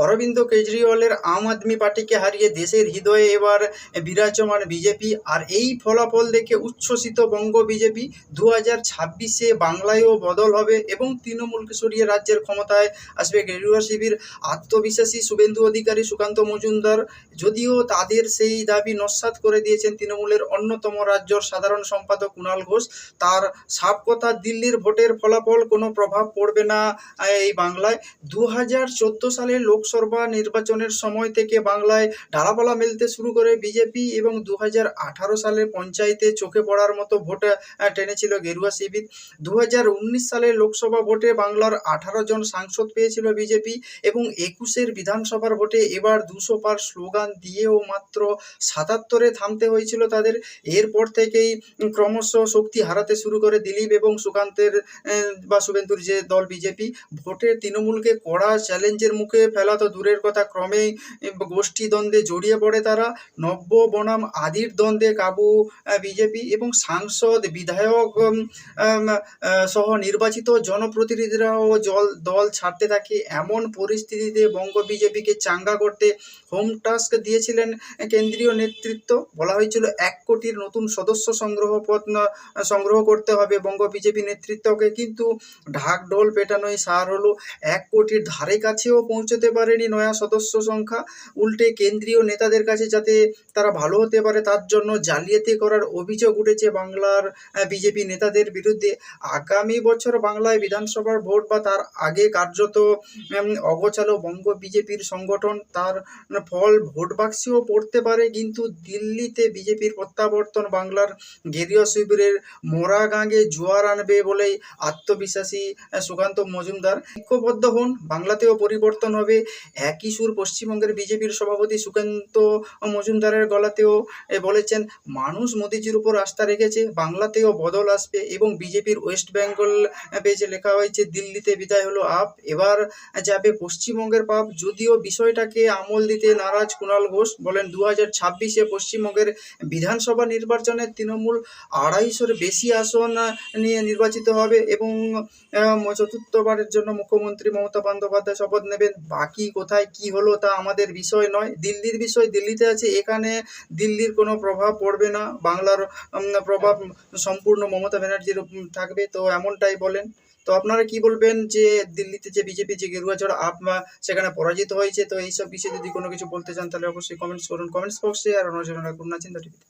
অরবিন্দ কেজরিওয়ালের আম আদমি পার্টিকে হারিয়ে দেশের হৃদয়ে এবার বিরাজমান বিজেপি। আর এই ফলাফল দেখে উচ্ছ্বসিত বঙ্গ বিজেপি। 2026-এ বাংলায়ও বদল হবে এবং তৃণমূলকে সরিয়ে রাজ্যের ক্ষমতায় আসবে গেরুয়া শিবির। আত্মবিশ্বাসী শুভেন্দু অধিকারী, সুকান্ত মজুমদার, যদিও তাদের সেই দাবি নস্যাৎ করে দিয়েছেন তৃণমূলের অন্যতম রাজ্য সাধারণ সম্পাদক কুণাল ঘোষ। তার সাফ কথা, দিল্লির ভোটের ফলাফল কোনো প্রভাব পড়বে না এই বাংলায়। 2014 সালের লোকসভা নির্বাচনের সময় থেকে বাংলায় ডালাপালা মেলতে শুরু করে বিজেপি এবং 2018 সালের পঞ্চায়েতে চোখে পড়ার মতো ভোট টেনেছিল গেরুয়া শিবির। 2019 সালের লোকসভা ভোটে বাংলার 18 জন সাংসদ পেয়েছিল বিজেপি এবং 21-এর বিধানসভার ভোটে এবার 200 পার স্লোগান দিয়েও মাত্র 77-এ থামতে হয়েছিল তাদের। এরপর থেকেই ক্রমশ শক্তি হারাতে শুরু করে দিলীপ এবং সুকান্তের বা শুভেন্দুর যে দল বিজেপি। ভোটে তৃণমূলকে কড়া চ্যালেঞ্জের মুখে ফেলা তো দূরের কথা, ক্রমেই গোষ্ঠী দ্বন্দ্বে জড়িয়ে পড়ে তারা। নব্য বনাম আদির দ্বন্দ্বে কাবু বিজেপি এবং সাংসদ, বিধায়ক সহ নির্বাচিত জনপ্রতিনিধিরাও দল ছাড়তে থাকে। এমন পরিস্থিতিতে বঙ্গ বিজেপিকে চাঙ্গা করতে হোম টাস্ক দিয়েছিলেন কেন্দ্রীয় নেতৃত্ব। বলা হয়েছিল 1 কোটির নতুন সদস্য সংগ্রহ করতে হবে বঙ্গ বিজেপি নেতৃত্বকে, কিন্তু ঢাকঢোল পেটানোই সার হলো। 1 কোটির ধারে কাছেও পৌঁছতে পারেনি নয়া সদস্য সংখ্যা। উল্টে কেন্দ্রীয় নেতাদের কাছে যাতে তারা ভালো হতে পারে তার জন্য জালিয়াতি করার অভিযোগ উঠেছে বাংলার বিজেপি নেতাদের বিরুদ্ধে। আগামী বছর বাংলায় বিধানসভার ভোট বা তার আগে কার্যত অগোছালো বঙ্গ বিজেপির সংগঠন। তার ফল ভোট বাক্সেও পড়তে পারে, কিন্তু দিল্লিতে বিজেপির প্রত্যাবর্তন বাংলার গেরুয়া শিবিরের মোরা গাঙে জোয়ার আনবে বলেই আত্মবিশ্বাসী সুকান্ত মজুমদার। ঐক্যবদ্ধ হন, বাংলাতেও পরিবর্তন হবে। একই সুর পশ্চিমবঙ্গের বিজেপির সভাপতি সুকান্ত মজুমদারের গলাতেও বলেছেন, মানুষ মোদিজির উপর আস্থা রেখেছে, বাংলাতেও বদল আসবে। এবং বিজেপির ওয়েস্ট বেঙ্গল পেজে লেখা হয়েছে, দিল্লিতে বিদায় হলো আপ, এবার যাবে পশ্চিমবঙ্গের পাপ। যদিও বিষয়টাকে আমল দিতে নারাজ কুণাল ঘোষ, বলেন 2026-এ পশ্চিমবঙ্গের বিধানসভা নির্বাচনে তৃণমূল 250-এর বেশি আসন নিয়ে নির্বাচিত হবে এবং চতুর্থবারের জন্য মুখ্যমন্ত্রী মমতা বন্দ্যোপাধ্যায় শপথ নেবেন। বাকি কোথায় কি হলো তা আমাদের বিষয় নয়, দিল্লির বিষয় দিল্লিতে আছে, এখানে দিল্লির কোনো প্রভাব পড়বে না। বাংলার প্রভাব সম্পূর্ণ মমতা ব্যানার্জির থাকবে, তো এমনটাই বলেন। তো আপনারা কি বলবেন যে দিল্লিতে যে বিজেপি যে গেরুয়া জোড়া আপ সেখানে পরাজিত হয়েছে, তো এইসব বিষয়ে যদি কোনো কিছু বলতে চান তাহলে অবশ্যই কমেন্টস করুন কমেন্টস বক্সে। আর অন্য চিন্তা টিভিতে।